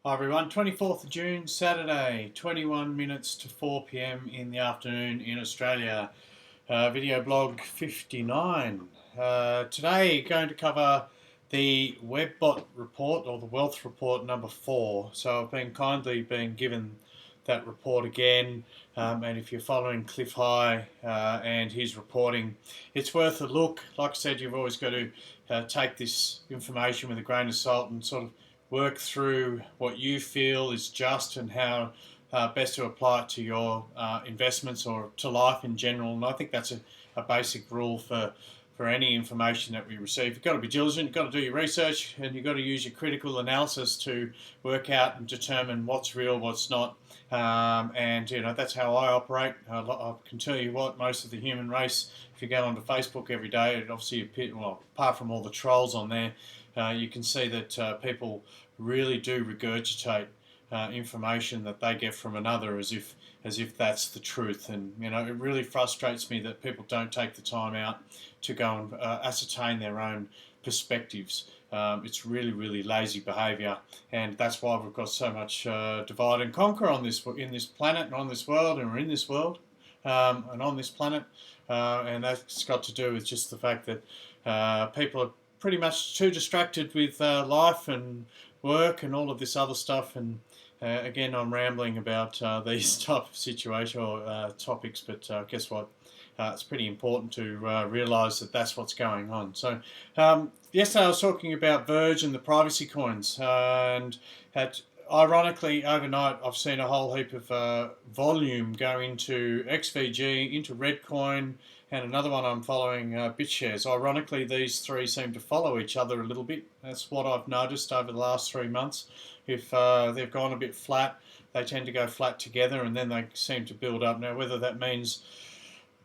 Hi everyone, 24th of June, Saturday, 21 minutes to 4 p.m. in the afternoon in Australia. Video blog 59. Today, going to cover the WebBot report or the wealth report number 4. So I've been kindly given that report again, and if you're following Cliff High and his reporting, it's worth a look. Like I said, you've always got to take this information with a grain of salt and sort of work through what you feel is just and how best to apply it to your investments or to life in general. And I think that's a basic rule for any information that we receive. You've got to be diligent, you've got to do your research, and you've got to use your critical analysis to work out and determine what's real, what's not. And that's how I operate. I can tell you what, most of the human race, if you go onto Facebook every day, it obviously apart from all the trolls on there, you can see that people really do regurgitate information that they get from another as if that's the truth. And it really frustrates me that people don't take the time out to go and ascertain their own perspectives. It's really, really lazy behaviour, and that's why we've got so much divide and conquer in this planet and on this world, and we're in this world and on this planet, and that's got to do with just the fact that people are pretty much too distracted with life and work and all of this other stuff. And again, I'm rambling about these type of situation or topics, but guess what? It's pretty important to realise that that's what's going on. So yesterday I was talking about Verge and the privacy coins, and ironically overnight I've seen a whole heap of volume go into XVG, into Redcoin, and another one I'm following, BitShares. Ironically, these three seem to follow each other a little bit. That's what I've noticed over the last 3 months. If they've gone a bit flat, they tend to go flat together, and then they seem to build up. Now, whether that means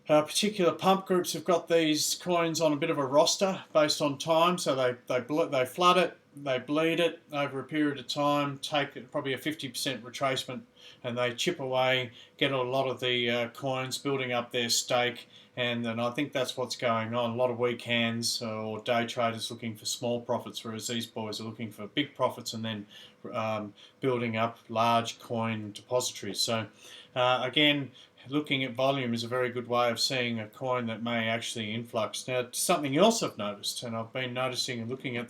particular pump groups have got these coins on a bit of a roster based on time, so they flood it, they bleed it over a period of time, take probably a 50% retracement, and they chip away, get a lot of the coins, building up their stake. And I think that's what's going on. A lot of weak hands or day traders looking for small profits, whereas these boys are looking for big profits and then building up large coin depositories. So again, looking at volume is a very good way of seeing a coin that may actually influx. Now, something else I've noticed, and I've been noticing and looking at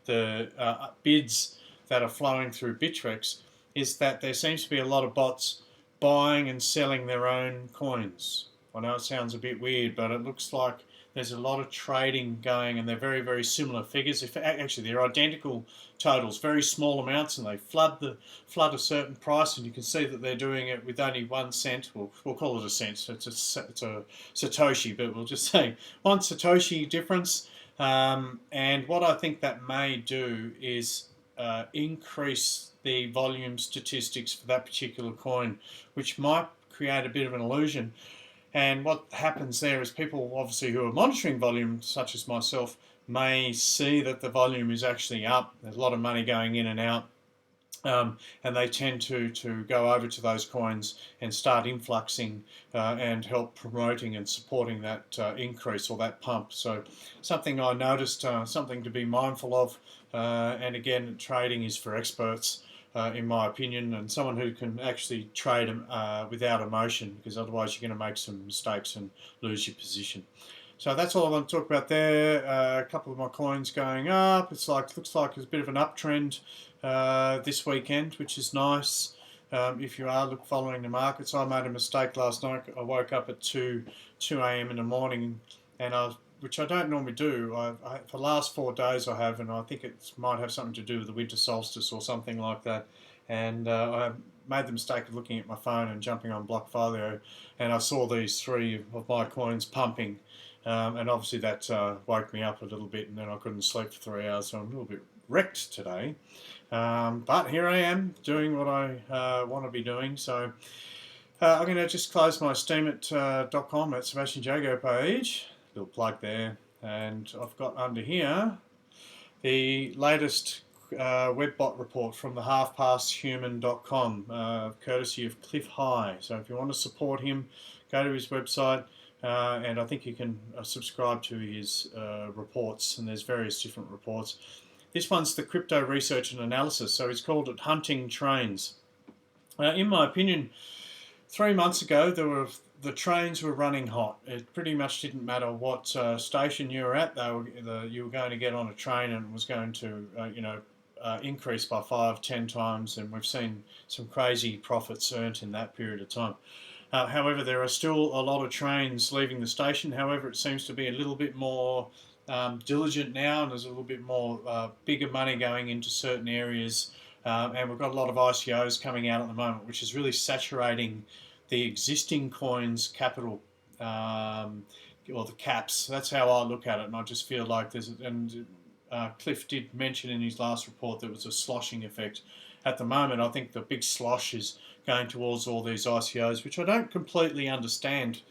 the bids that are flowing through Bittrex, is that there seems to be a lot of bots buying and selling their own coins. I know it sounds a bit weird, but it looks like there's a lot of trading going, and they're very, very similar figures. Actually, they're identical totals, very small amounts, and they flood a certain price, and you can see that they're doing it with only 1 cent. We'll call it a cent. So it's a Satoshi, but we'll just say 1 Satoshi difference. And what I think that may do is increase the volume statistics for that particular coin, which might create a bit of an illusion. And what happens there is people, obviously, who are monitoring volume, such as myself, may see that the volume is actually up. There's a lot of money going in and out. And they tend to go over to those coins and start influxing and help promoting and supporting that increase or that pump. So something I noticed, something to be mindful of. And again, trading is for experts. In my opinion, and someone who can actually trade without emotion, because otherwise you're going to make some mistakes and lose your position. So that's all I want to talk about there. A couple of my coins going up. Looks like there's a bit of an uptrend this weekend, which is nice. If you are following the markets, I made a mistake last night. I woke up at 2 a.m. in the morning, and which I don't normally do. For the last 4 days I have, and I think it might have something to do with the winter solstice or something like that. And I made the mistake of looking at my phone and jumping on Blockfolio, and I saw these three of my coins pumping, and obviously that woke me up a little bit, and then I couldn't sleep for 3 hours, so I'm a little bit wrecked today. But here I am doing what I want to be doing. So I'm going to just close my steemit.com at Sebastian Jago page. Little plug there, and I've got under here the latest WebBot report from the halfpasthuman.com, courtesy of Cliff High. So if you want to support him, go to his website, and I think you can subscribe to his reports, and there's various different reports. This one's the crypto research and analysis, so he's called it Hunting Trains. In my opinion, 3 months ago, the trains were running hot. It pretty much didn't matter what station you were at. You were going to get on a train and it was going to, increase by 5, 10 times, and we've seen some crazy profits earned in that period of time. However, there are still a lot of trains leaving the station. However, it seems to be a little bit more diligent now, and there's a little bit more bigger money going into certain areas. And we've got a lot of ICOs coming out at the moment, which is really saturating the existing coins' capital, or the caps. That's how I look at it, and I just feel like Cliff did mention in his last report there was a sloshing effect. At the moment, I think the big slosh is going towards all these ICOs, which I don't completely understand.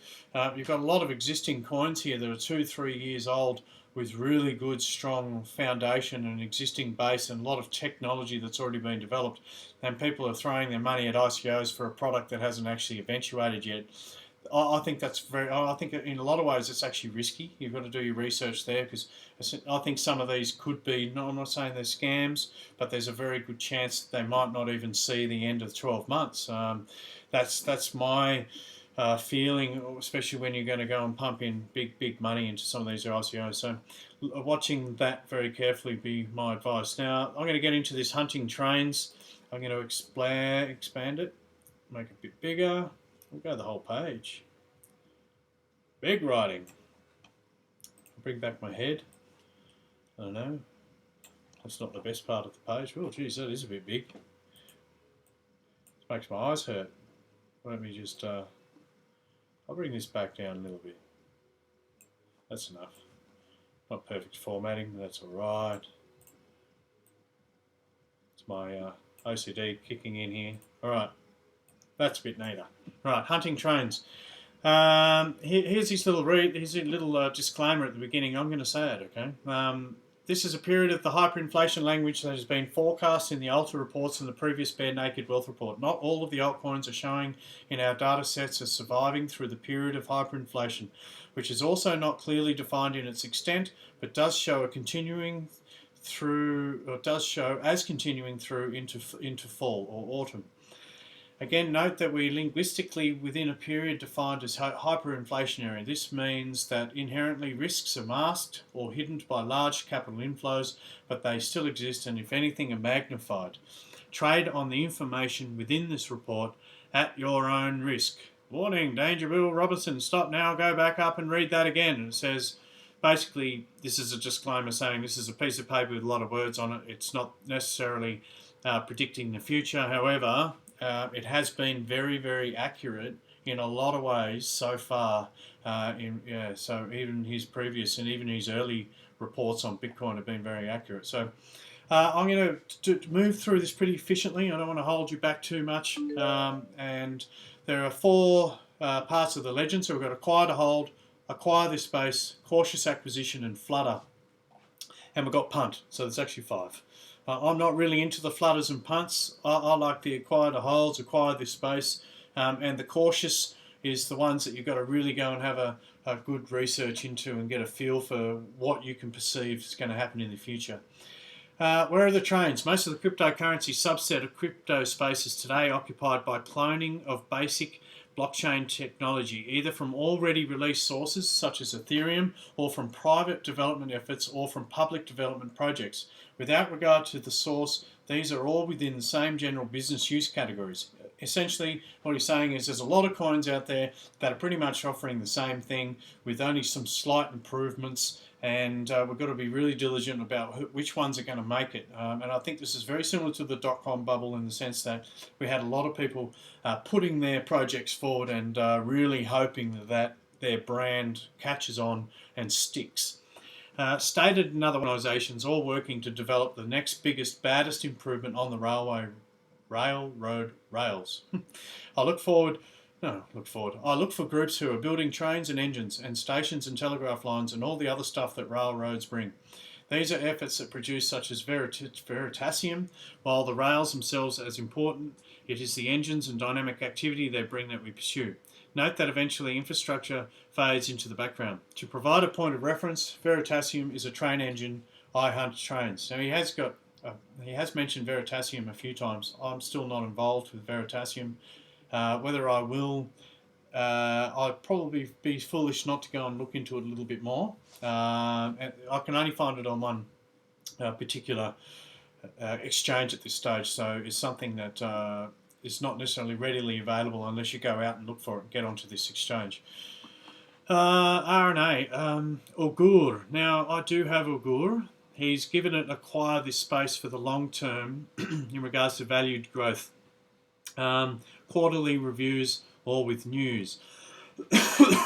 You've got a lot of existing coins here that are 2-3 years old with really good, strong foundation and existing base and a lot of technology that's already been developed, and people are throwing their money at ICOs for a product that hasn't actually eventuated yet. I think I think in a lot of ways it's actually risky. You've got to do your research there, because I think some of these could be, no, I'm not saying they're scams, but there's a very good chance that they might not even see the end of 12 months. That's my feeling, especially when you're going to go and pump in big money into some of these ICOs. So watching that very carefully be my advice. Now I'm going to get into this Hunting Trains. I'm going to expand it, make it a bit bigger. We'll go the whole page. Big writing. Bring back my head. I don't know. That's not the best part of the page. Oh, geez, that is a bit big. It makes my eyes hurt. Let me just... I'll bring this back down a little bit. That's enough. Not perfect formatting, but that's alright. It's my OCD kicking in here. Alright. That's a bit neater. Right, Hunting Trains. Here's his little disclaimer at the beginning. I'm going to say it, okay? This is a period of the hyperinflation language that has been forecast in the Alta reports and the previous Bare Naked Wealth report. Not all of the altcoins are showing in our data sets as surviving through the period of hyperinflation, which is also not clearly defined in its extent, but does show continuing through into fall or autumn. Again, note that we're linguistically within a period defined as hyperinflationary. This means that inherently risks are masked or hidden by large capital inflows, but they still exist and, if anything, are magnified. Trade on the information within this report at your own risk. Warning, danger, Bill Robertson, stop now, go back up and read that again. And it says, basically, this is a disclaimer saying this is a piece of paper with a lot of words on it. It's not necessarily predicting the future. However, it has been very, very accurate in a lot of ways so far. So even his previous and even his early reports on Bitcoin have been very accurate. So I'm going to move through this pretty efficiently. I don't want to hold you back too much. And there are 4 parts of the legend. So we've got acquire to hold, acquire this space, cautious acquisition, and flutter. And we've got punt. So there's actually 5. I'm not really into the flutters and punts. I like the acquire to holds, acquire this space, and the cautious is the ones that you've got to really go and have a good research into and get a feel for what you can perceive is going to happen in the future. Where are the trains? Most of the cryptocurrency subset of crypto space is today occupied by cloning of basic blockchain technology, either from already released sources such as Ethereum, or from private development efforts, or from public development projects. Without regard to the source, these are all within the same general business use categories. Essentially, what he's saying is there's a lot of coins out there that are pretty much offering the same thing with only some slight improvements, and we've got to be really diligent about which ones are going to make it. And I think this is very similar to the dot-com bubble in the sense that we had a lot of people putting their projects forward and really hoping that their brand catches on and sticks. Stated in other organisations, all working to develop the next biggest, baddest improvement on the railroad rails. I look for groups who are building trains and engines and stations and telegraph lines and all the other stuff that railroads bring. These are efforts that produce such as Veritasium, while the rails themselves are as important. It is the engines and dynamic activity they bring that we pursue. Note that eventually infrastructure fades into the background. To provide a point of reference, Veritasium is a train engine I hunt trains. So he has mentioned Veritasium a few times. I'm still not involved with Veritasium. Whether I will, I'd probably be foolish not to go and look into it a little bit more. And I can only find it on one particular exchange at this stage, so it's something that is not necessarily readily available unless you go out and look for it and get onto this exchange. RNA, Augur. Now, I do have Augur. He's given it acquire this space for the long term in regards to valued growth. Quarterly reviews or with news.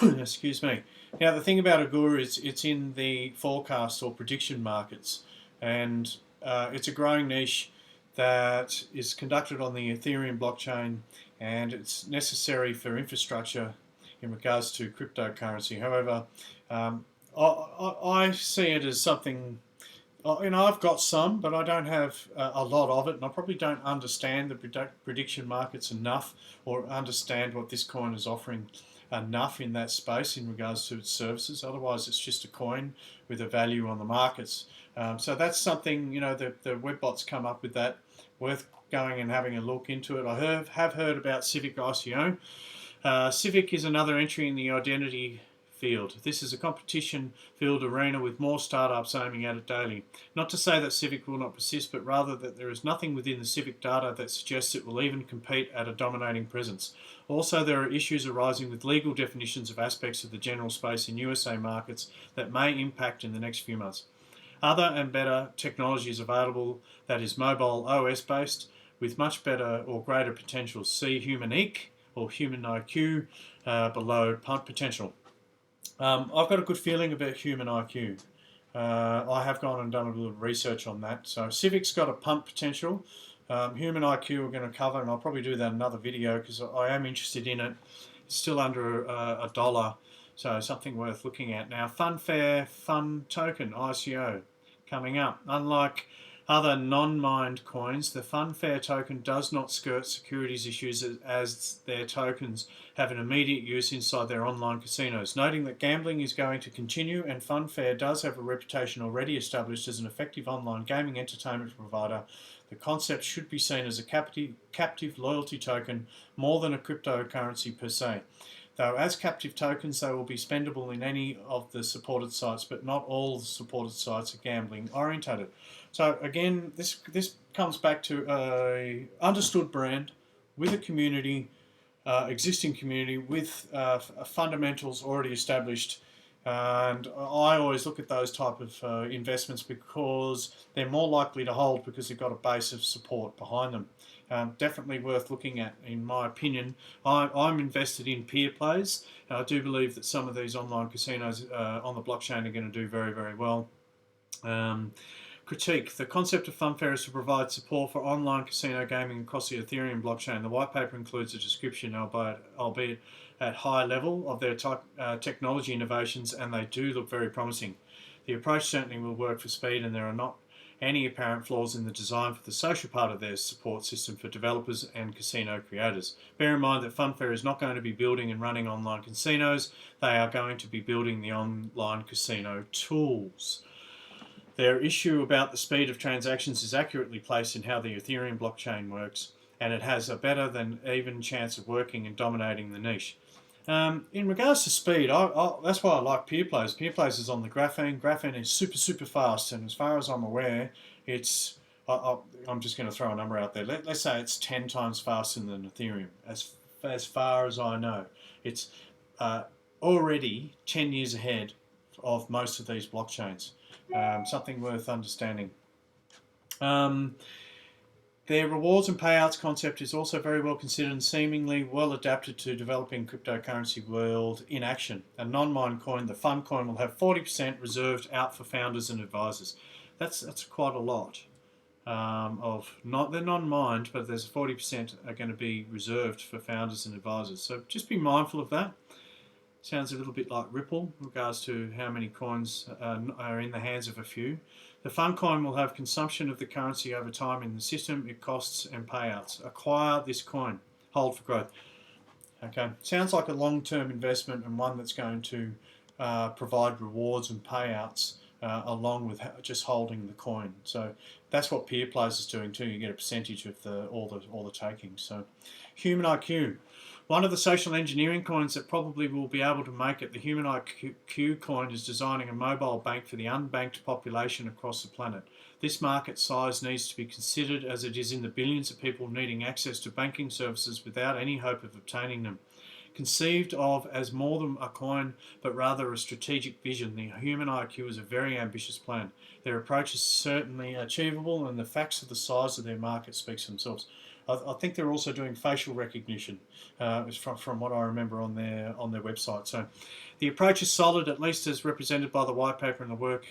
Excuse me. Now, the thing about Augur is it's in the forecast or prediction markets, and it's a growing niche that is conducted on the Ethereum blockchain, and it's necessary for infrastructure in regards to cryptocurrency. However, I see it as something, I've got some, but I don't have a lot of it, and I probably don't understand the prediction markets enough or understand what this coin is offering enough in that space in regards to its services. Otherwise, it's just a coin with a value on the markets. So that's something, the webbots come up with that, worth going and having a look into it. I have heard about Civic ICO. Civic is another entry in the identity field. This is a competition field arena with more startups aiming at it daily. Not to say that Civic will not persist, but rather that there is nothing within the Civic data that suggests it will even compete at a dominating presence. Also, there are issues arising with legal definitions of aspects of the general space in USA markets that may impact in the next few months. Other and better technology is available that is mobile OS based with much better or greater potential. See Humanique or Human IQ below punt potential. I've got a good feeling about Human IQ. I have gone and done a little research on that. So Civic's got a punt potential. Human IQ we're going to cover, and I'll probably do that in another video because I am interested in it. It's still under $1, so something worth looking at. Now, Funfair Fun Token, ICO, coming up. Unlike other non-mined coins, the Funfair token does not skirt securities issues as their tokens have an immediate use inside their online casinos. Noting that gambling is going to continue and Funfair does have a reputation already established as an effective online gaming entertainment provider, the concept should be seen as a captive loyalty token more than a cryptocurrency per se. Though as captive tokens, they will be spendable in any of the supported sites, but not all the supported sites are gambling orientated. So again, this comes back to a understood brand with a community, existing community with fundamentals already established. And I always look at those type of investments because they're more likely to hold because they've got a base of support behind them. Definitely worth looking at, in my opinion. I'm invested in peer plays. I do believe that some of these online casinos on the blockchain are going to do very, very well. Critique. The concept of Funfair is to provide support for online casino gaming across the Ethereum blockchain. The white paper includes a description, albeit at high level, of their technology innovations, and they do look very promising. The approach certainly will work for speed, and there are not any apparent flaws in the design for the social part of their support system for developers and casino creators. Bear in mind that Funfair is not going to be building and running online casinos. They are going to be building the online casino tools. Their issue about the speed of transactions is accurately placed in how the Ethereum blockchain works, and it has a better than even chance of working and dominating the niche. In regards to speed, that's why I like peer plays. Peer plays is on the Graphene. Graphene is super, super fast, and as far as I'm aware, it's, I'm just going to throw a number out there. Let's say it's 10 times faster than Ethereum, as far as I know. It's already 10 years ahead of most of these blockchains. Something worth understanding. Their rewards and payouts concept is also very well considered and seemingly well adapted to developing cryptocurrency world in action. A non-mined coin, the Fun coin, will have 40% reserved out for founders and advisors. That's quite a lot. They're non-mined, but there's 40% are going to be reserved for founders and advisors. So just be mindful of that. Sounds a little bit like Ripple in regards to how many coins are in the hands of a few. The Fun coin will have consumption of the currency over time in the system, it costs and payouts. Acquire this coin. Hold for growth. Okay, sounds like a long-term investment and one that's going to provide rewards and payouts along with just holding the coin. So that's what Peer Plays is doing too. You get a percentage of all the takings. So Human IQ. One of the social engineering coins that probably will be able to make it, the Human IQ coin, is designing a mobile bank for the unbanked population across the planet. This market size needs to be considered, as it is in the billions of people needing access to banking services without any hope of obtaining them. Conceived of as more than a coin, but rather a strategic vision, the Human IQ is a very ambitious plan. Their approach is certainly achievable, and the facts of the size of their market speaks for themselves. I think they're also doing facial recognition, from what I remember on their website. So the approach is solid, at least as represented by the white paper and the work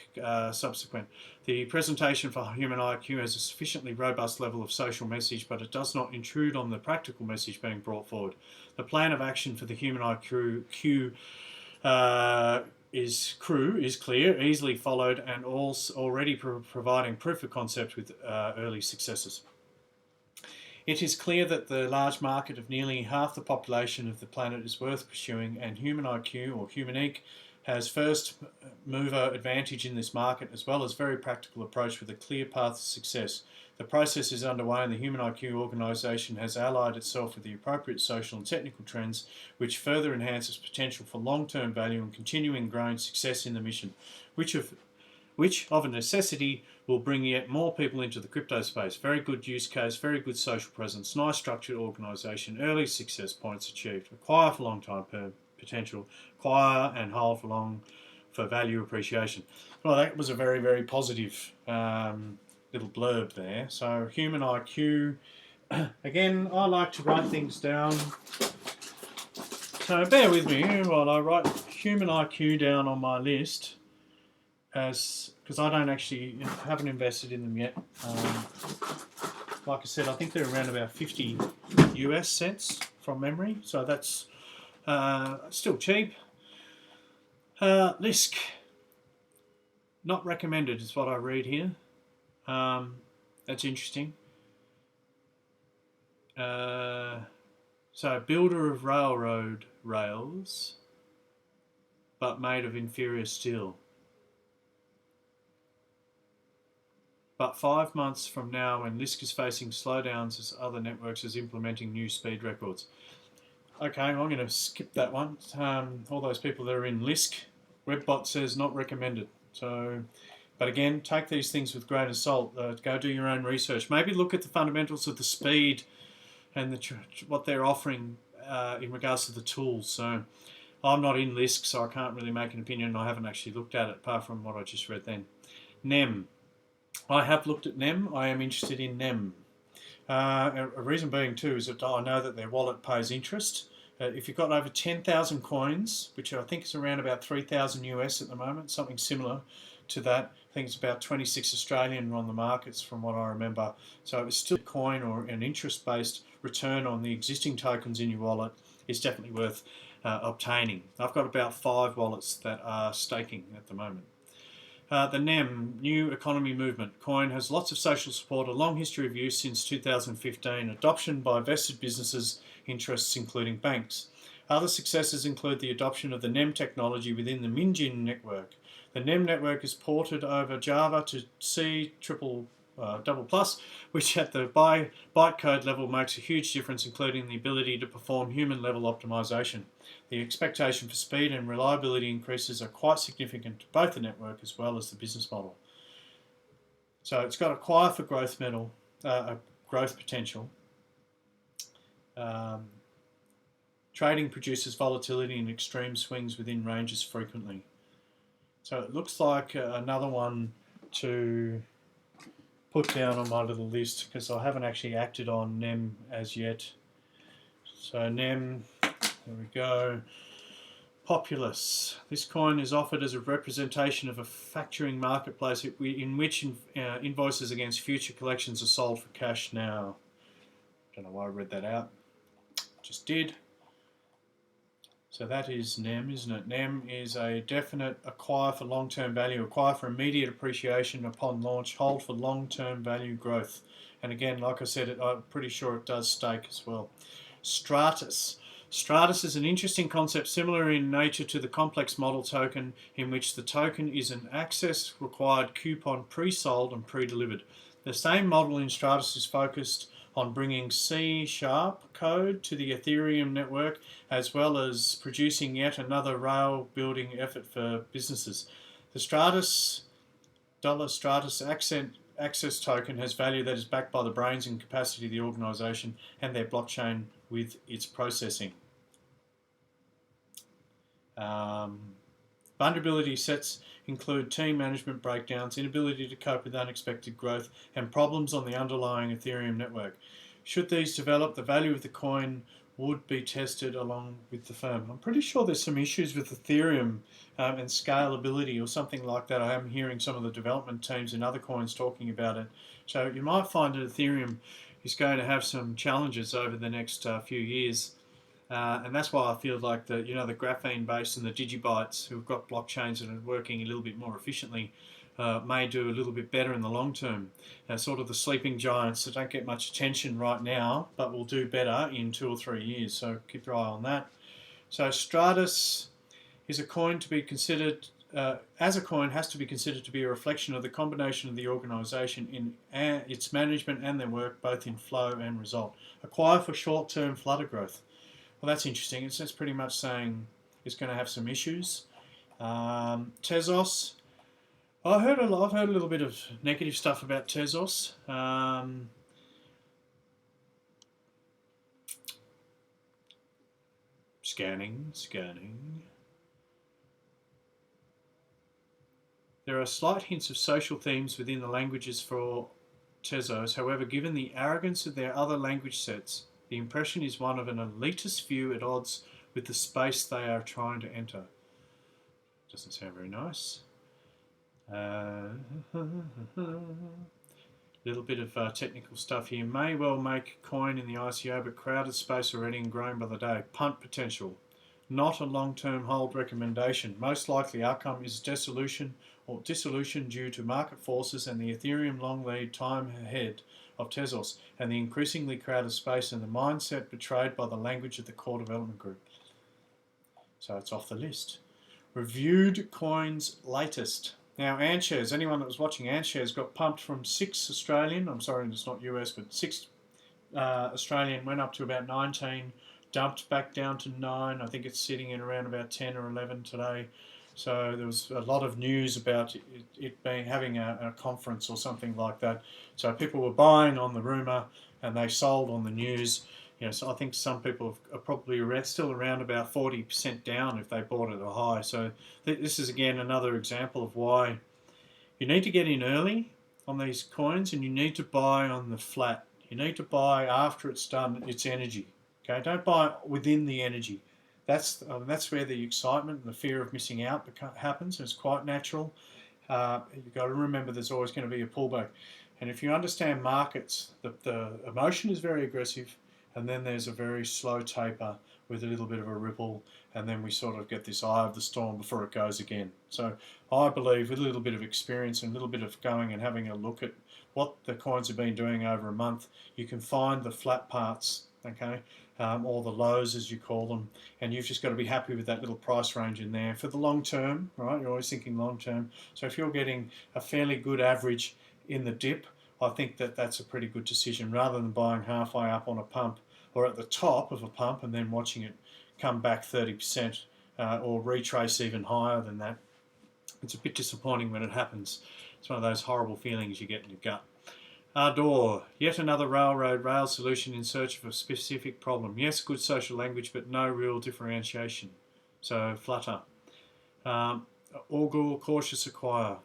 subsequent. The presentation for Human IQ has a sufficiently robust level of social message, but it does not intrude on the practical message being brought forward. The plan of action for the Human IQ is clear, easily followed, and already providing proof of concept with early successes. It is clear that the large market of nearly half the population of the planet is worth pursuing, and Human IQ, or Humanique, has first mover advantage in this market, as well as very practical approach with a clear path to success. The process is underway, and the Human IQ organisation has allied itself with the appropriate social and technical trends, which further enhance its potential for long-term value and continuing growing success in the mission, which of a necessity will bring yet more people into the crypto space. Very good use case, very good social presence, nice structured organisation, early success points achieved, acquire for long-term potential, acquire and hold for value appreciation. Well, that was a very, very positive little blurb there. So Human IQ, again, I like to write things down. So bear with me while I write Human IQ down on my list, because I haven't invested in them yet. Like I said, I think they're around about 50 US cents from memory, so that's still cheap. LISC, not recommended is what I read here. That's interesting. So builder of railroad rails, but made of inferior steel. But 5 months from now, when LISC is facing slowdowns as other networks is implementing new speed records. Okay, I'm going to skip that one. All those people that are in LISC, Webbot says not recommended. So, but again, take these things with grain of salt. Go do your own research. Maybe look at the fundamentals of the speed and what they're offering in regards to the tools. So I'm not in LISC, so I can't really make an opinion. I haven't actually looked at it, apart from what I just read then. NEM. I have looked at NEM. I am interested in NEM. A reason being too is that I know that their wallet pays interest. If you've got over 10,000 coins, which I think is around about 3,000 US at the moment, something similar to that. I think it's about 26 Australian on the markets from what I remember. So it's still a coin or an interest-based return on the existing tokens in your wallet is definitely worth obtaining. I've got about 5 wallets that are staking at the moment. The NEM, New Economy Movement coin, has lots of social support, a long history of use since 2015, adoption by vested businesses, interests including banks. Other successes include the adoption of the NEM technology within the Minjin network. The NEM network is ported over Java to C++, which at the bytecode level makes a huge difference, including the ability to perform human-level optimization. The expectation for speed and reliability increases are quite significant to both the network as well as the business model. So it's got acquire for growth growth potential. Trading produces volatility and extreme swings within ranges frequently. So it looks like another one to put down on my little list, because I haven't actually acted on NEM as yet. So NEM, there we go. Populous. This coin is offered as a representation of a factoring marketplace in which invoices against future collections are sold for cash now. Don't know why I read that out. Just did. So that is NEM, isn't it? NEM is a definite acquire for long-term value, acquire for immediate appreciation upon launch, hold for long-term value growth. And again, like I said, I'm pretty sure it does stake as well. Stratus. Stratus is an interesting concept similar in nature to the complex model token, in which the token is an access required coupon pre-sold and pre-delivered. The same model in Stratus is focused on bringing C# code to the Ethereum network, as well as producing yet another rail building effort for businesses. The Stratus access token has value that is backed by the brains and capacity of the organisation and their blockchain with its processing. Vulnerability sets include team management breakdowns, inability to cope with unexpected growth, and problems on the underlying Ethereum network. Should these develop, the value of the coin would be tested along with the firm. I'm pretty sure there's some issues with Ethereum and scalability or something like that. I am hearing some of the development teams in other coins talking about it. So you might find that Ethereum is going to have some challenges over the next few years. And that's why I feel like the graphene base and the digibytes who've got blockchains that are working a little bit more efficiently may do a little bit better in the long term. Sort of the sleeping giants that don't get much attention right now, but will do better in 2 or 3 years. So keep your eye on that. So Stratus is a coin to be considered as a coin has to be considered to be a reflection of the combination of the organisation in its management and their work, both in flow and result. Acquire for short-term flutter growth. Well, that's interesting. It's pretty much saying it's going to have some issues. Tezos. I've heard a little bit of negative stuff about Tezos. Scanning. There are slight hints of social themes within the languages for Tezos. However, given the arrogance of their other language sets, the impression is one of an elitist view at odds with the space they are trying to enter. Doesn't sound very nice. Little bit of technical stuff here. May well make coin in the ICO, but crowded space already and growing by the day. Punt potential. Not a long-term hold recommendation. Most likely outcome is dissolution due to market forces and the Ethereum long lead time ahead of Tezos and the increasingly crowded space and the mindset betrayed by the language of the core development group. So it's off the list. Reviewed coins latest. Now AntShares, anyone that was watching AntShares got pumped from 6 Australian, I'm sorry it's not US, but 6 Australian went up to about 19, dumped back down to 9. I think it's sitting in around about 10 or 11 today. So there was a lot of news about it having a conference or something like that. So people were buying on the rumour and they sold on the news. So I think some people are probably still around about 40% down if they bought at a high. So this is again another example of why you need to get in early on these coins and you need to buy on the flat. You need to buy after it's done its energy. Okay, don't buy within the energy. That's where the excitement and the fear of missing out happens. It's quite natural. You've got to remember there's always going to be a pullback. And if you understand markets, the emotion is very aggressive, and then there's a very slow taper with a little bit of a ripple, and then we sort of get this eye of the storm before it goes again. So I believe with a little bit of experience and a little bit of going and having a look at what the coins have been doing over a month, you can find the flat parts, okay, or the lows as you call them, and you've just got to be happy with that little price range in there for the long term, right? You're always thinking long term. So if you're getting a fairly good average in the dip, I think that's a pretty good decision rather than buying halfway up on a pump or at the top of a pump and then watching it come back 30% or retrace even higher than that. It's a bit disappointing when it happens. It's one of those horrible feelings you get in your gut. Ardor, yet another rail solution in search of a specific problem. Yes, good social language, but no real differentiation. So Flutter. Augur, cautious acquire.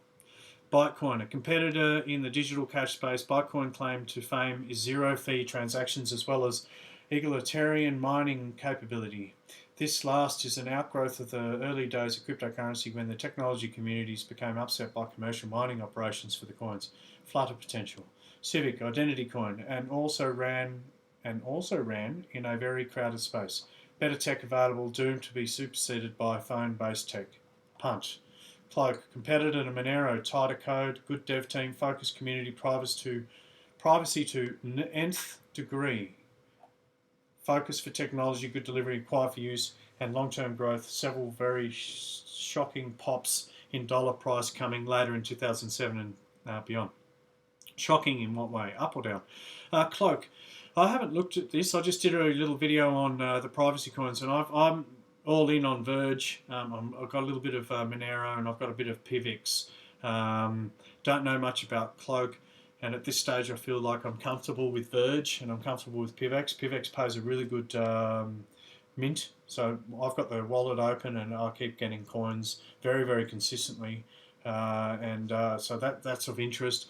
Bitcoin, a competitor in the digital cash space. Bitcoin claim to fame is zero-fee transactions as well as egalitarian mining capability. This last is an outgrowth of the early days of cryptocurrency when the technology communities became upset by commercial mining operations for the coins. Flutter potential. Civic, identity coin, and also ran in a very crowded space. Better tech available, doomed to be superseded by phone-based tech. Punch. Cloak, competitor to Monero, tighter code, good dev team, focused community, privacy to nth degree. focus for technology, good delivery, required for use, and long-term growth. Several very shocking pops in dollar price coming later in 2007 and beyond. Shocking in what way? Up or down? Cloak. I haven't looked at this. I just did a little video on the privacy coins, and I'm all in on Verge. I've got a little bit of Monero, and I've got a bit of Pivx. Don't know much about Cloak, and at this stage I feel like I'm comfortable with Verge and I'm comfortable with Pivx. Pivx pays a really good mint, so I've got the wallet open and I keep getting coins very, very consistently, so that's of interest.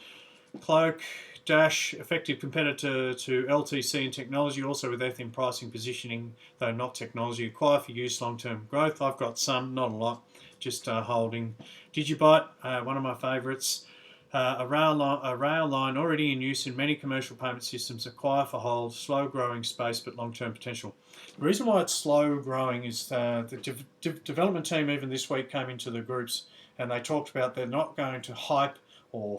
Cloak, Dash, effective competitor to LTC in technology, also with Ethereum pricing positioning, though not technology. Acquire for use, long-term growth. I've got some, not a lot, just holding. Digibyte, one of my favourites. A rail line already in use in many commercial payment systems. Acquire for hold, slow growing space but long-term potential. The reason why it's slow growing is the development team even this week came into the groups and they talked about they're not going to hype or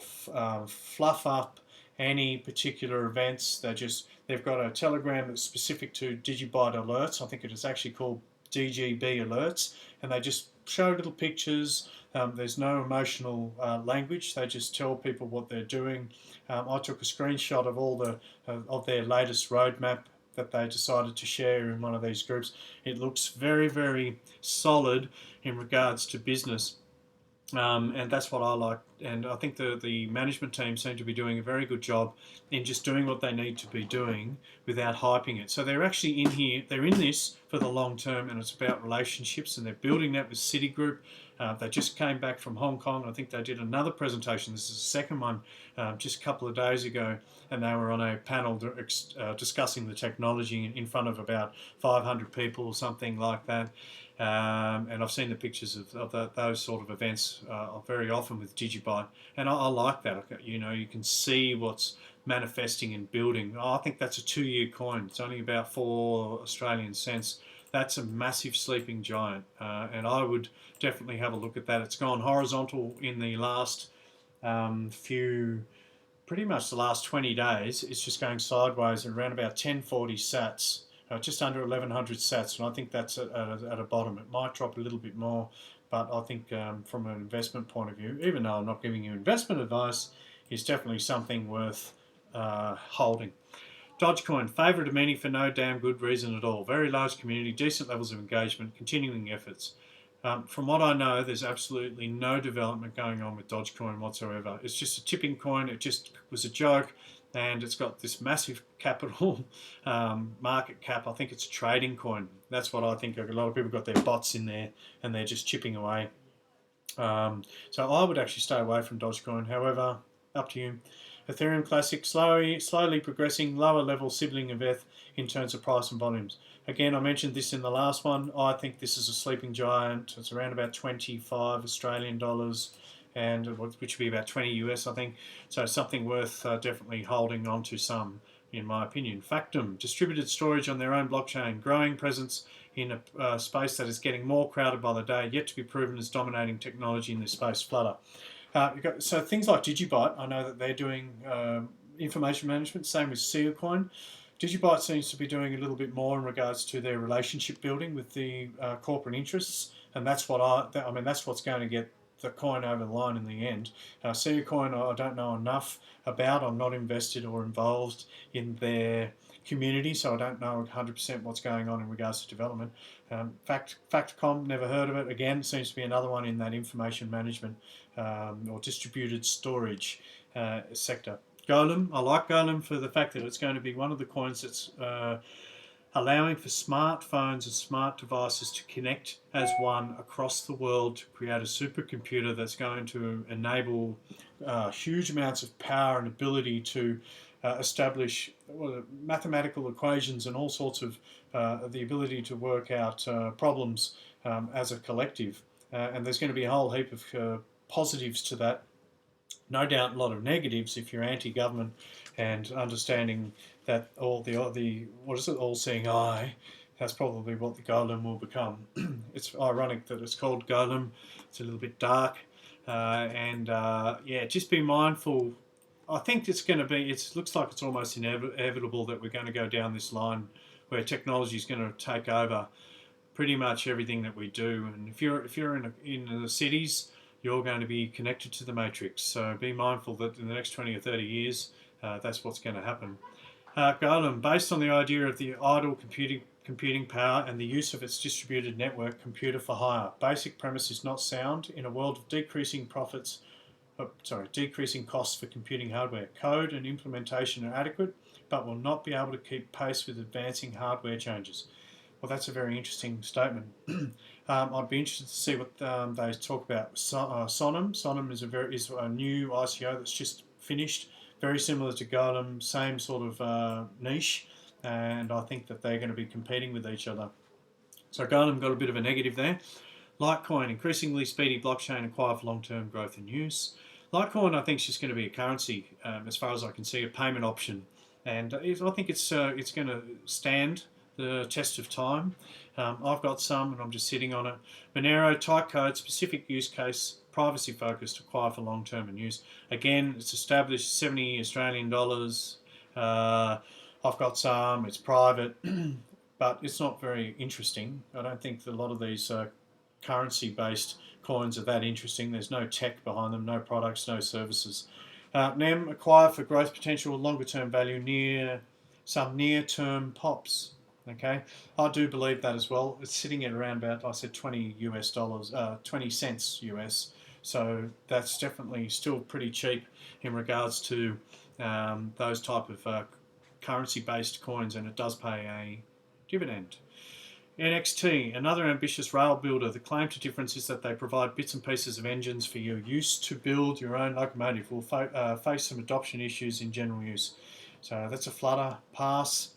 fluff up any particular events. They've got a Telegram that's specific to Digibyte alerts. I think it is actually called DGB alerts, and they just show little pictures. There's no emotional language. They just tell people what they're doing. I took a screenshot of all of their latest roadmap that they decided to share in one of these groups. It looks very, very solid in regards to business. And that's what I like. And I think the management team seem to be doing a very good job in just doing what they need to be doing without hyping it. So they're actually in here, they're in this for the long term, and it's about relationships, and they're building that with Citigroup. They just came back from Hong Kong. I think they did another presentation. This is the second one just a couple of days ago, and they were on a panel discussing the technology in front of about 500 people or something like that. And I've seen the pictures of those sort of events very often with Digibyte, and I like that. You know, you can see what's manifesting and building. I think that's a 2-year coin. It's only about 4 Australian cents. That's a massive sleeping giant, and I would definitely have a look at that. It's gone horizontal in the last pretty much the last 20 days. It's just going sideways at around about 1040 sats. Just under 1100 sats, and I think that's at a bottom. It might drop a little bit more, but I think from an investment point of view, even though I'm not giving you investment advice, it's definitely something worth holding. Dogecoin, favourite of many for no damn good reason at all. Very large community, decent levels of engagement, continuing efforts. From what I know, there's absolutely no development going on with Dogecoin whatsoever. It's just a tipping coin. It just was a joke, and it's got this massive capital market cap. I think it's a trading coin. That's what I think. A lot of people got their bots in there, and they're just chipping away. So I would actually stay away from Dogecoin. However, up to you. Ethereum Classic, slowly progressing, lower level sibling of ETH in terms of price and volumes. Again, I mentioned this in the last one. I think this is a sleeping giant. It's around about 25 Australian dollars, and which would be about 20 US, I think. So something worth definitely holding on to some, in my opinion. Factum, distributed storage on their own blockchain, growing presence in a space that is getting more crowded by the day, yet to be proven as dominating technology in this space. Flutter. So things like Digibyte, I know that they're doing information management, same with Seacoin. Digibyte seems to be doing a little bit more in regards to their relationship building with the corporate interests, and that's that's what's going to get the coin over the line in the end. Seacoin, I don't know enough about. I'm not invested or involved in their community, so I don't know 100% what's going on in regards to development. Factcom, never heard of it. Again, seems to be another one in that information management or distributed storage sector. Golem, I like Golem for the fact that it's going to be one of the coins that's allowing for smartphones and smart devices to connect as one across the world to create a supercomputer that's going to enable huge amounts of power and ability to establish mathematical equations and all sorts of the ability to work out problems as a collective. And there's going to be a whole heap of positives to that. No doubt a lot of negatives if you're anti-government and understanding that all seeing eye. That's probably what the golem will become. It's ironic that it's called golem. It's a little bit dark. Yeah, just be mindful I think it's going to be. It looks like it's almost inevitable that we're going to go down this line where technology is going to take over pretty much everything that we do. And if you're in the cities, you're going to be connected to the matrix. So be mindful that in the next 20 or 30 years, that's what's going to happen. Golem, based on the idea of the idle computing power and the use of its distributed network, computer for hire. Basic premise is not sound in a world of decreasing costs for computing hardware. Code and implementation are adequate, but will not be able to keep pace with advancing hardware changes. Well, that's a very interesting statement. I'd be interested to see what they talk about. Sonim. Sonim is a new ICO that's just finished, very similar to Golem, same sort of niche, and I think that they're going to be competing with each other. So Golem got a bit of a negative there. Litecoin, increasingly speedy blockchain acquired for long-term growth and use. Litecoin, I think, is just going to be a currency, as far as I can see, a payment option, and I think it's going to stand the test of time. I've got some, and I'm just sitting on it. Monero, tight code, specific use case, privacy focused, acquire for long term and use. Again, it's established 70 Australian dollars. I've got some. It's private, but it's not very interesting. I don't think that a lot of these currency-based coins are that interesting. There's no tech behind them, no products, no services. NEM, acquire for growth potential, longer-term value, near-term pops. Okay, I do believe that as well. It's sitting at around about, I said, $20, 20 cents US. So that's definitely still pretty cheap in regards to those type of currency-based coins, and it does pay a dividend. NXT, another ambitious rail builder. The claim to difference is that they provide bits and pieces of engines for your use to build your own locomotive. Will face some adoption issues in general use. So that's a flutter, pass.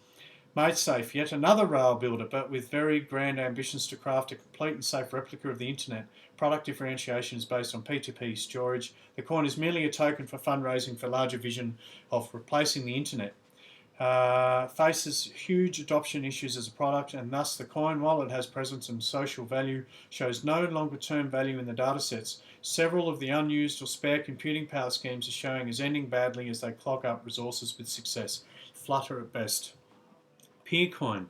MadeSafe, yet another rail builder, but with very grand ambitions to craft a complete and safe replica of the internet. Product differentiation is based on P2P storage. The coin is merely a token for fundraising for larger vision of replacing the internet. Faces huge adoption issues as a product, and thus the coin, while it has presence and social value, shows no longer term value in the datasets. Several of the unused or spare computing power schemes are showing as ending badly as they clog up resources with success. Flutter at best. Peercoin.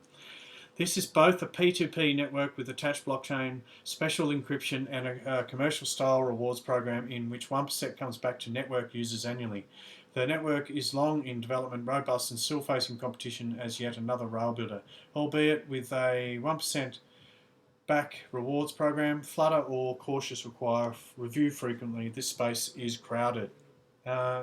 This is both a P2P network with attached blockchain, special encryption, and a commercial style rewards program in which 1% comes back to network users annually. The network is long in development, robust, and still facing competition as yet another rail builder, albeit with a 1% back rewards program. Flutter or cautious require review frequently. This space is crowded.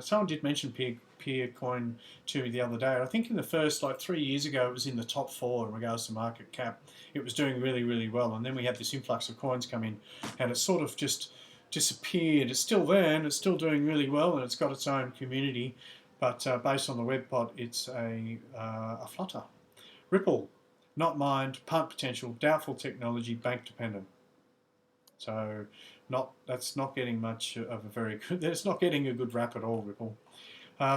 Someone did mention Peercoin to me the other day. I think in the first 3 years ago, it was in the top 4 in regards to market cap. It was doing really, really well, and then we had this influx of coins come in, and it sort of just disappeared. It's still there, and it's still doing really well, and it's got its own community, but based on the webpot, it's a flutter. Ripple, not mined, punt potential, doubtful technology, bank dependent. So that's not getting much of a very good. It's not getting a good rap at all, Ripple.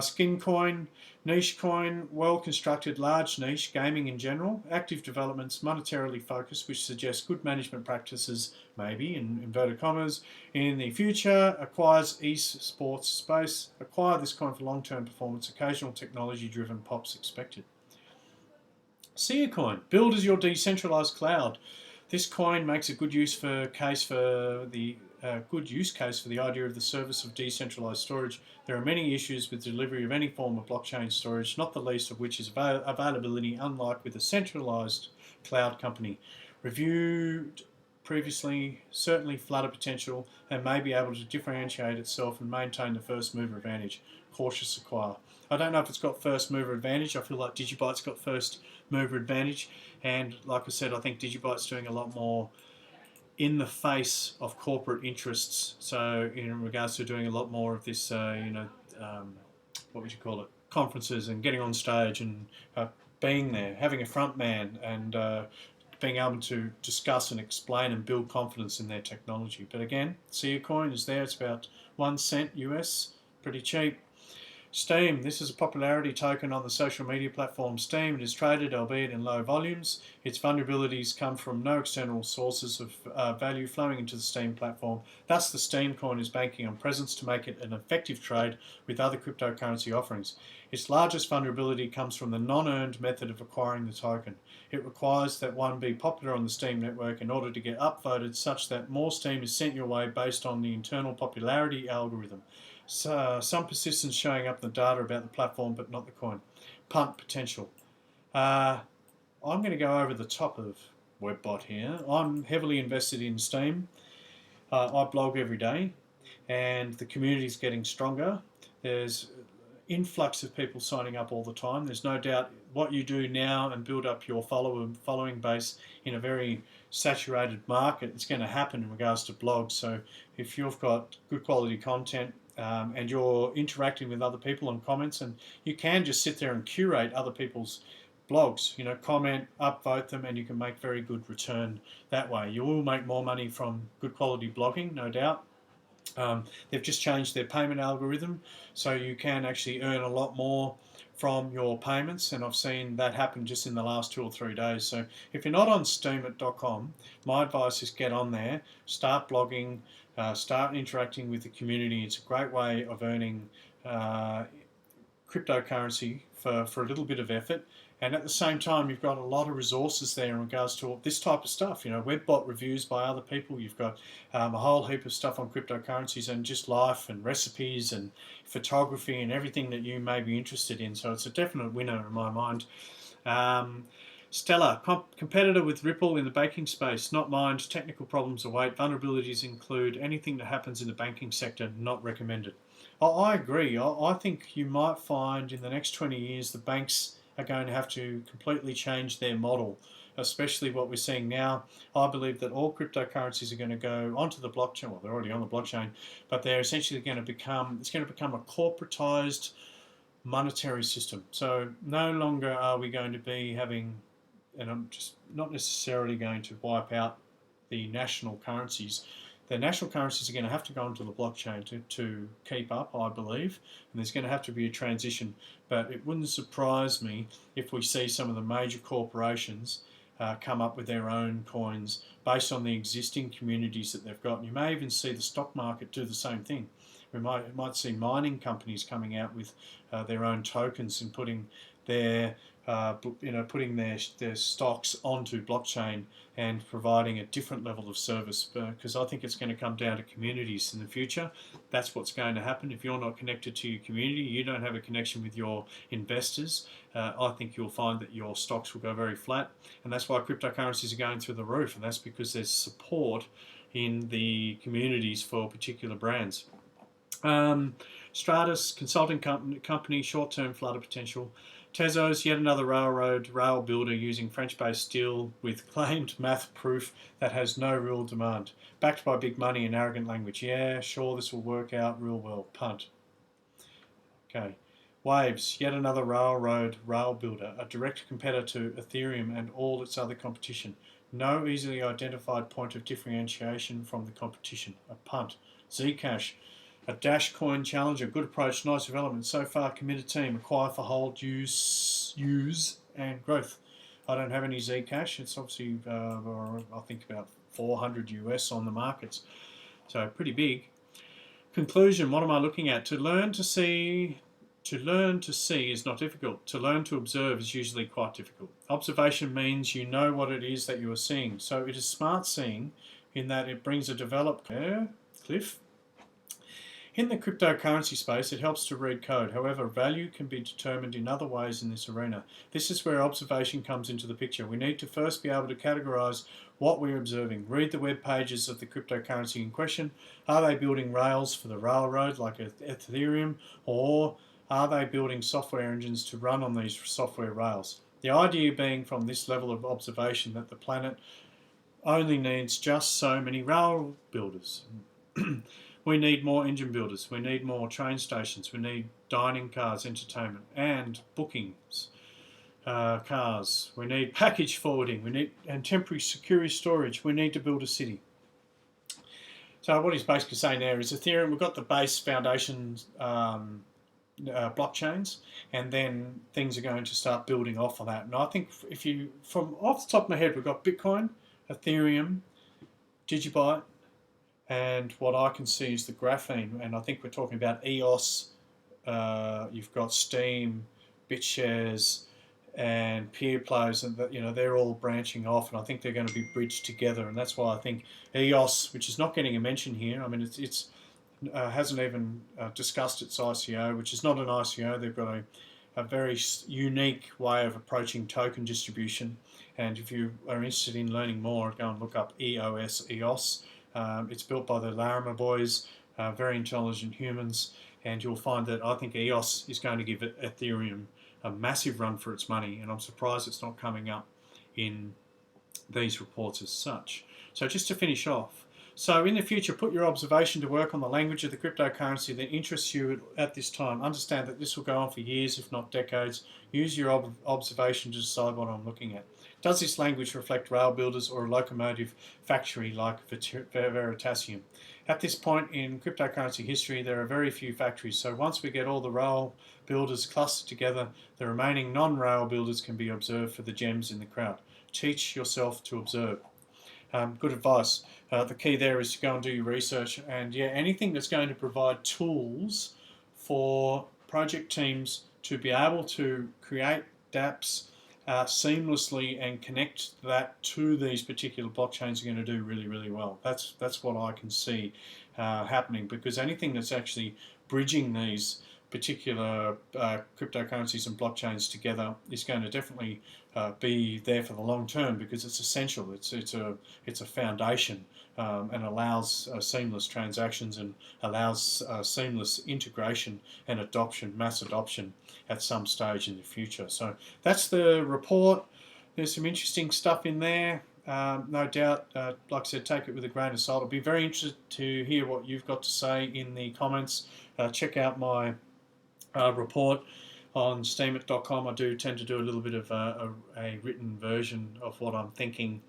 Skin coin, niche coin, well constructed, large niche, gaming in general, active developments, monetarily focused, which suggests good management practices, maybe in inverted commas, in the future. Acquires esports space. Acquire this coin for long-term performance. Occasional technology-driven pops expected. Sia coin, build as your decentralized cloud. This coin makes a good use case for the idea of the service of decentralized storage. There are many issues with delivery of any form of blockchain storage, not the least of which is availability, unlike with a centralized cloud company. Reviewed previously, certainly Flutter potential, and may be able to differentiate itself and maintain the first mover advantage. Cautious acquire. I don't know if it's got first mover advantage. I feel like Digibyte's got first mover advantage, and like I said, I think Digibyte's doing a lot more in the face of corporate interests. So in regards to doing a lot more of this, what would you call it, conferences and getting on stage and being there, having a front man, and being able to discuss and explain and build confidence in their technology. But again, Sia coin is there. It's about 1 cent US, pretty cheap. Steam, this is a popularity token on the social media platform Steam. It is traded, albeit in low volumes. Its vulnerabilities come from no external sources of value flowing into the Steam platform. Thus, the Steam coin is banking on presence to make it an effective trade with other cryptocurrency offerings. Its largest vulnerability comes from the non-earned method of acquiring the token. It requires that one be popular on the Steam network in order to get upvoted, such that more Steam is sent your way based on the internal popularity algorithm. So, some persistence showing up in the data about the platform, but not the coin. Punt potential. I'm going to go over the top of WebBot here. I'm heavily invested in Steam. I blog every day, and the community is getting stronger. There's influx of people signing up all the time. There's no doubt what you do now and build up your following base in a very saturated market, it's going to happen in regards to blogs. So if you've got good quality content, and you're interacting with other people on comments, and you can just sit there and curate other people's blogs, comment, upvote them, and you can make very good return that way. You will make more money from good quality blogging, no doubt. They've just changed their payment algorithm, so you can actually earn a lot more from your payments, and I've seen that happen just in the last 2 or 3 days. So if you're not on steemit.com, my advice is get on there, start blogging, start interacting with the community. It's a great way of earning cryptocurrency for a little bit of effort. And at the same time, you've got a lot of resources there in regards to this type of stuff. WebBot reviews by other people. You've got a whole heap of stuff on cryptocurrencies and just life and recipes and photography and everything that you may be interested in. So it's a definite winner in my mind. Stellar, competitor with Ripple in the banking space, not mined. Technical problems await. Vulnerabilities include anything that happens in the banking sector, not recommended. I agree. I think you might find in the next 20 years the banks are going to have to completely change their model, especially what we're seeing now. I believe that all cryptocurrencies are going to go onto the blockchain. Well, they're already on the blockchain, but they're essentially going to become a corporatized monetary system. So no longer are we going to be having, and I'm just not necessarily going to wipe out the national currencies. The national currencies are going to have to go onto the blockchain to keep up, I believe, and there's going to have to be a transition. But it wouldn't surprise me if we see some of the major corporations come up with their own coins based on the existing communities that they've got. And you may even see the stock market do the same thing. We might see mining companies coming out with their own tokens and putting their their stocks onto blockchain and providing a different level of service, because I think it's going to come down to communities in the future. That's what's going to happen. If you're not connected to your community, you don't have a connection with your investors, I think you'll find that your stocks will go very flat, and that's why cryptocurrencies are going through the roof, and that's because there's support in the communities for particular brands. Stratus, consulting company, short-term flutter potential. Tezos, yet another rail builder using French-based steel with claimed math proof that has no real demand. Backed by big money and arrogant language. Yeah, sure, this will work out real well. Punt. Okay. Waves, yet another rail builder, a direct competitor to Ethereum and all its other competition. No easily identified point of differentiation from the competition. A punt. Zcash, a Dash coin challenger, good approach, nice development. So far, committed team, acquire for hold, use, and growth. I don't have any Zcash. It's obviously, I think about 400 US on the markets. So pretty big. Conclusion, what am I looking at? To learn to see is not difficult. To learn to observe is usually quite difficult. Observation means you know what it is that you are seeing. So it is smart seeing in that it brings a developed cliff. In the cryptocurrency space, it helps to read code. However, value can be determined in other ways in this arena. This is where observation comes into the picture. We need to first be able to categorize what we're observing. Read the web pages of the cryptocurrency in question. Are they building rails for the railroad like Ethereum, or are they building software engines to run on these software rails? The idea being from this level of observation that the planet only needs just so many rail builders. We need more engine builders, we need more train stations, we need dining cars, entertainment, and bookings cars. We need package forwarding, we need and temporary security storage. We need to build a city. So what he's basically saying there is Ethereum, we've got the base foundations blockchains, and then things are going to start building off of that. And I think if you, from off the top of my head, we've got Bitcoin, Ethereum, Digibyte, and what I can see is the graphene. And I think we're talking about EOS. You've got Steam, BitShares, and peer players, and they're all branching off, and I think they're going to be bridged together. And that's why I think EOS, which is not getting a mention here, I mean it's hasn't even discussed its ICO, which is not an ICO. They've got a very unique way of approaching token distribution. And if you are interested in learning more, go and look up EOS. It's built by the Larimer boys, very intelligent humans, and you'll find that I think EOS is going to give Ethereum a massive run for its money, and I'm surprised it's not coming up in these reports as such. So just to finish off, so in the future, put your observation to work on the language of the cryptocurrency that interests you at this time. Understand that this will go on for years, if not decades. Use your observation to decide what I'm looking at. Does this language reflect rail builders or a locomotive factory like Veritasium? At this point in cryptocurrency history, there are very few factories. So once we get all the rail builders clustered together, the remaining non-rail builders can be observed for the gems in the crowd. Teach yourself to observe. Good advice. The key there is to go and do your research, and anything that's going to provide tools for project teams to be able to create dApps seamlessly and connect that to these particular blockchains are going to do really, really well. That's what I can see happening, because anything that's actually bridging these particular cryptocurrencies and blockchains together is going to definitely be there for the long term, because it's essential. It's a foundation, and allows seamless transactions, and allows seamless integration and adoption, mass adoption at some stage in the future. So that's the report. There's some interesting stuff in there. No doubt, like I said, take it with a grain of salt. I'll be very interested to hear what you've got to say in the comments. Check out my report on steemit.com. I do tend to do a little bit of a written version of what I'm thinking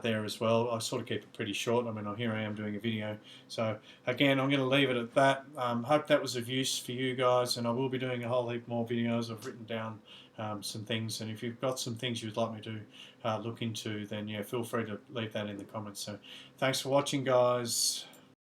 there as well. I sort of keep it pretty short. I mean, here I am doing a video. So again, I'm going to leave it at that. Hope that was of use for you guys, and I will be doing a whole heap more videos. I've written down some things, and if you've got some things you'd like me to look into, then feel free to leave that in the comments. So thanks for watching, guys.